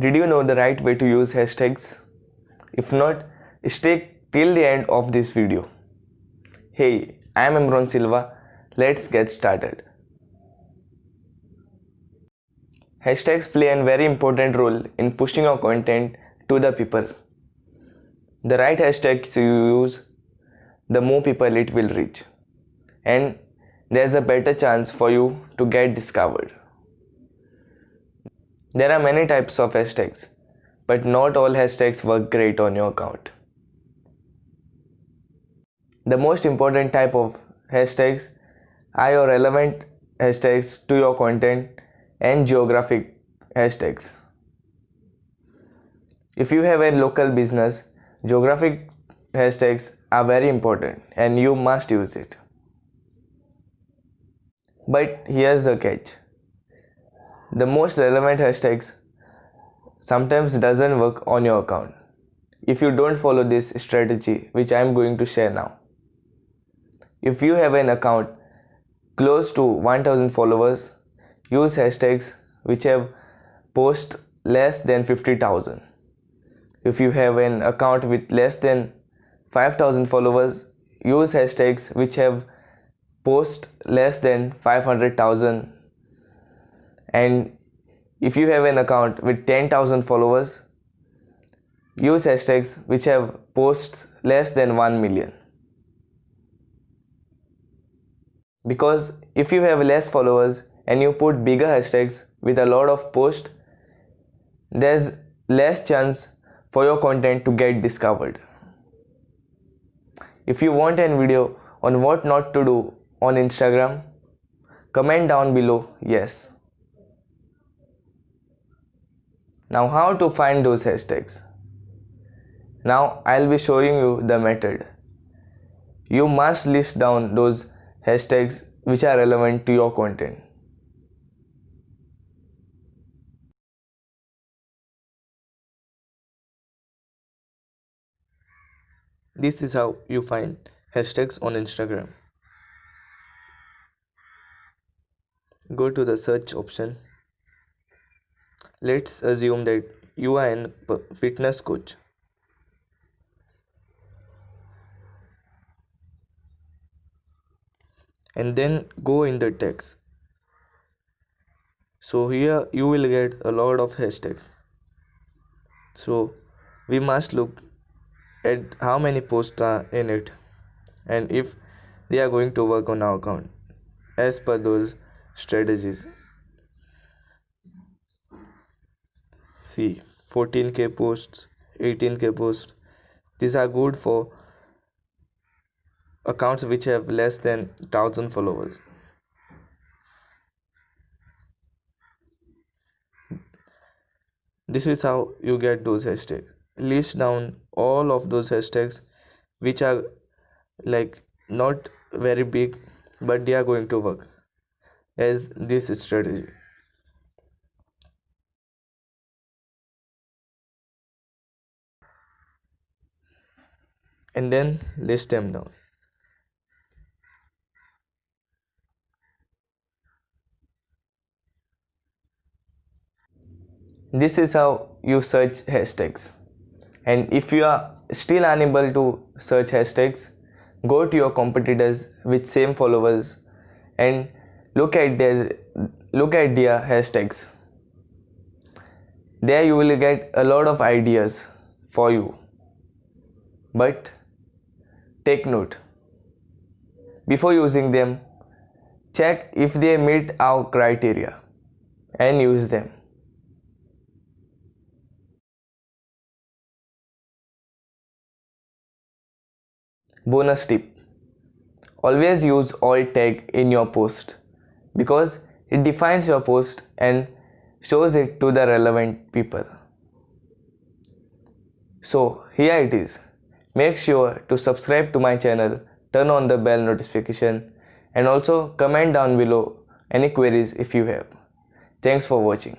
Did you know the right way to use hashtags? If not, stay till the end of this video. Hey, I am Amron Silva. Let's get started. Hashtags play a very important role in pushing your content to the people. The right hashtags you use, the more people it will reach. And there's a better chance for you to get discovered. There are many types of hashtags, but not all hashtags work great on your account. The most important type of hashtags are your relevant hashtags to your content and geographic hashtags. If you have a local business, geographic hashtags are very important and you must use it. But here's the catch. The most relevant hashtags sometimes doesn't work on your account if you don't follow this strategy which I am going to share now. If you have an account close to 1000 followers, use hashtags which have posts less than 50,000. If you have an account with less than 5000 followers, use hashtags which have posts less than 500,000. And if you have an account with 10,000 followers, use hashtags which have posts less than 1 million. Because if you have less followers and you put bigger hashtags with a lot of posts, there's less chance for your content to get discovered. If you want a video on what not to do on Instagram, comment down below yes. Now how to find those hashtags? Now I'll be showing you the method. You must list down those hashtags which are relevant to your content. This is how you find hashtags on Instagram. Go to the search option. Let's assume that you are a fitness coach. And then go in the text. So here you will get a lot of hashtags. So we must look at how many posts are in it and if they are going to work on our account as per those strategies. See, 14k posts, 18k posts. These are good for accounts which have less than 1000 followers. This is how you get those hashtags. List down all of those hashtags which are like not very big but they are going to work as this strategy. And then list them down. This is how you search hashtags. And if you are still unable to search hashtags, go to your competitors with same followers and look at their hashtags. There you will get a lot of ideas for you. But take note, before using them, check if they meet our criteria and use them. Bonus tip: always use alt tag in your post because it defines your post and shows it to the relevant people. So here it is. Make sure to subscribe to my channel, turn on the bell notification and also comment down below any queries if you have. Thanks for watching.